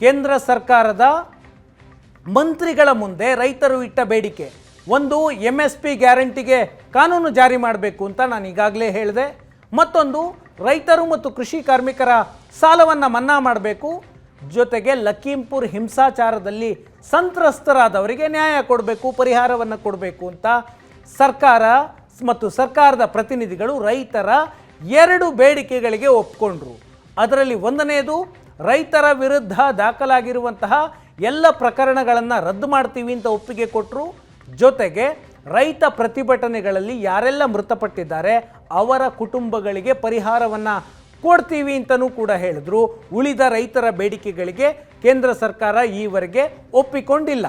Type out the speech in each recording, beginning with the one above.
ಕೇಂದ್ರ ಸರ್ಕಾರದ ಮಂತ್ರಿಗಳ ಮುಂದೆ ರೈತರು ಇಟ್ಟ ಬೇಡಿಕೆ. ಒಂದು MSP ಗ್ಯಾರಂಟಿಗೆ ಕಾನೂನು ಜಾರಿ ಮಾಡಬೇಕು ಅಂತ ನಾನು ಈಗಾಗಲೇ ಹೇಳಿದೆ. ಮತ್ತೊಂದು ರೈತರು ಮತ್ತು ಕೃಷಿ ಕಾರ್ಮಿಕರ ಸಾಲವನ್ನು ಮನ್ನಾ ಮಾಡಬೇಕು. ಜೊತೆಗೆ ಲಖೀಂಪುರ್ ಹಿಂಸಾಚಾರದಲ್ಲಿ ಸಂತ್ರಸ್ತರಾದವರಿಗೆ ನ್ಯಾಯ ಕೊಡಬೇಕು, ಪರಿಹಾರವನ್ನು ಕೊಡಬೇಕು ಅಂತ ಸರ್ಕಾರ ಮತ್ತು ಸರ್ಕಾರದ ಪ್ರತಿನಿಧಿಗಳು ರೈತರ 2 ಬೇಡಿಕೆಗಳಿಗೆ ಒಪ್ಪಿಕೊಂಡ್ರು. ಅದರಲ್ಲಿ ಒಂದನೆಯದು ರೈತರ ವಿರುದ್ಧ ದಾಖಲಾಗಿರುವಂತಹ ಎಲ್ಲ ಪ್ರಕರಣಗಳನ್ನು ರದ್ದು ಮಾಡ್ತೀವಿ ಅಂತ ಒಪ್ಪಿಗೆ ಕೊಟ್ಟರು. ಜೊತೆಗೆ ರೈತ ಪ್ರತಿಭಟನೆಗಳಲ್ಲಿ ಯಾರೆಲ್ಲ ಮೃತಪಟ್ಟಿದ್ದಾರೆ ಅವರ ಕುಟುಂಬಗಳಿಗೆ ಪರಿಹಾರವನ್ನು ಕೊಡ್ತೀವಿ ಅಂತಲೂ ಕೂಡ ಹೇಳಿದ್ರು. ಉಳಿದ ರೈತರ ಬೇಡಿಕೆಗಳಿಗೆ ಕೇಂದ್ರ ಸರ್ಕಾರ ಈವರೆಗೆ ಒಪ್ಪಿಕೊಂಡಿಲ್ಲ.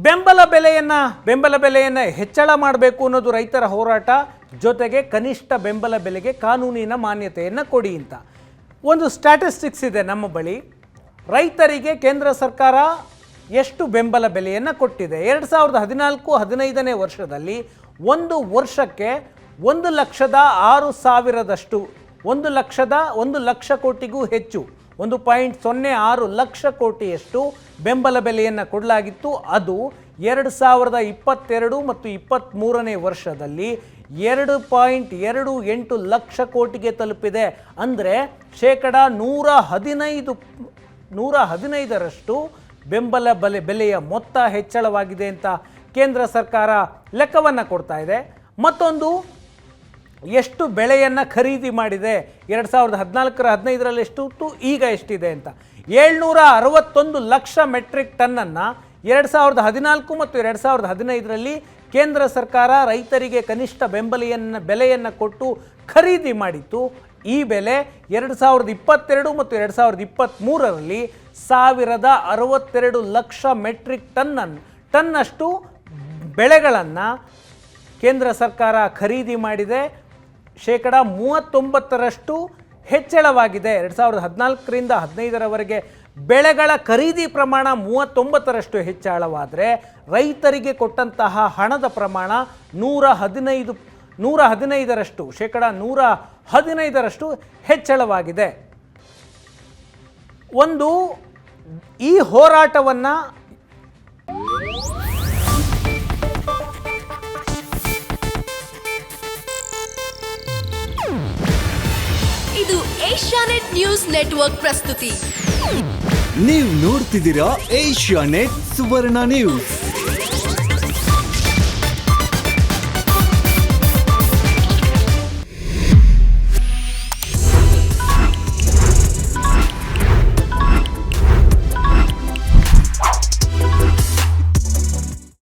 ಬೆಂಬಲ ಬೆಲೆಯನ್ನು ಹೆಚ್ಚಳ ಮಾಡಬೇಕು ಅನ್ನೋದು ರೈತರ ಹೋರಾಟ. ಜೊತೆಗೆ ಕನಿಷ್ಠ ಬೆಂಬಲ ಬೆಲೆಗೆ ಕಾನೂನಿನ ಮಾನ್ಯತೆಯನ್ನು ಕೊಡಿ ಅಂತ ಒಂದು ಸ್ಟ್ಯಾಟಿಸ್ಟಿಕ್ಸ್ ಇದೆ ನಮ್ಮ ಬಳಿ. ರೈತರಿಗೆ ಕೇಂದ್ರ ಸರ್ಕಾರ ಎಷ್ಟು ಬೆಂಬಲ ಬೆಲೆಯನ್ನು ಕೊಟ್ಟಿದೆ? 2014-15ನೇ ವರ್ಷದಲ್ಲಿ ಒಂದು ವರ್ಷಕ್ಕೆ 1,06,000ದಷ್ಟು 1 ಲಕ್ಷ ಕೋಟಿಗೂ ಹೆಚ್ಚು 1.06 ಲಕ್ಷ ಕೋಟಿಯಷ್ಟು ಬೆಂಬಲ ಬೆಲೆಯನ್ನು ಕೊಡಲಾಗಿತ್ತು. ಅದು 2022 ಮತ್ತು 23ನೇ ವರ್ಷದಲ್ಲಿ 2.28 ಲಕ್ಷ ಕೋಟಿಗೆ ತಲುಪಿದೆ. ಅಂದರೆ ಶೇಕಡ 115ರಷ್ಟು ಬೆಂಬಲ ಬೆಲೆಯ ಮೊತ್ತ ಹೆಚ್ಚಳವಾಗಿದೆ ಅಂತ ಕೇಂದ್ರ ಸರ್ಕಾರ ಲೆಕ್ಕವನ್ನು ಕೊಡ್ತಾ ಇದೆ. ಮತ್ತೊಂದು ಎಷ್ಟು ಬೆಳೆಯನ್ನು ಖರೀದಿ ಮಾಡಿದೆ 2014-15ರಲ್ಲಿ ಎಷ್ಟಿತ್ತು, ಈಗ ಎಷ್ಟಿದೆ ಅಂತ 761 ಲಕ್ಷ ಮೆಟ್ರಿಕ್ ಟನ್ನನ್ನು 2014 ಮತ್ತು 2015ರಲ್ಲಿ ಕೇಂದ್ರ ಸರ್ಕಾರ ರೈತರಿಗೆ ಕನಿಷ್ಠ ಬೆಲೆಯನ್ನು ಕೊಟ್ಟು ಖರೀದಿ ಮಾಡಿತ್ತು. ಈ ಬೆಲೆ 2022 ಮತ್ತು 2023ರಲ್ಲಿ 1,062 ಲಕ್ಷ ಮೆಟ್ರಿಕ್ ಟನ್ನಷ್ಟು ಬೆಳೆಗಳನ್ನು ಕೇಂದ್ರ ಸರ್ಕಾರ ಖರೀದಿ ಮಾಡಿದೆ. ಶೇಕಡ 39ರಷ್ಟು ಹೆಚ್ಚಳವಾಗಿದೆ. 2014ರಿಂದ 15ರವರೆಗೆ ಬೆಳೆಗಳ ಖರೀದಿ ಪ್ರಮಾಣ 39ರಷ್ಟು ಹೆಚ್ಚಳವಾದರೆ ರೈತರಿಗೆ ಕೊಟ್ಟಂತಹ ಹಣದ ಪ್ರಮಾಣ 115ರಷ್ಟು ಶೇಕಡ 115ರಷ್ಟು ಹೆಚ್ಚಳವಾಗಿದೆ. ಈ ಹೋರಾಟವನ್ನು ಇದು ಏಷ್ಯಾನೆಟ್ ನ್ಯೂಸ್ ನೆಟ್ವರ್ಕ್ ಪ್ರಸ್ತುತಿ. ನೀವು ನೋಡ್ತಿದ್ದೀರಾ ಏಷ್ಯಾನೆಟ್ ಸುವರ್ಣ ನ್ಯೂಸ್.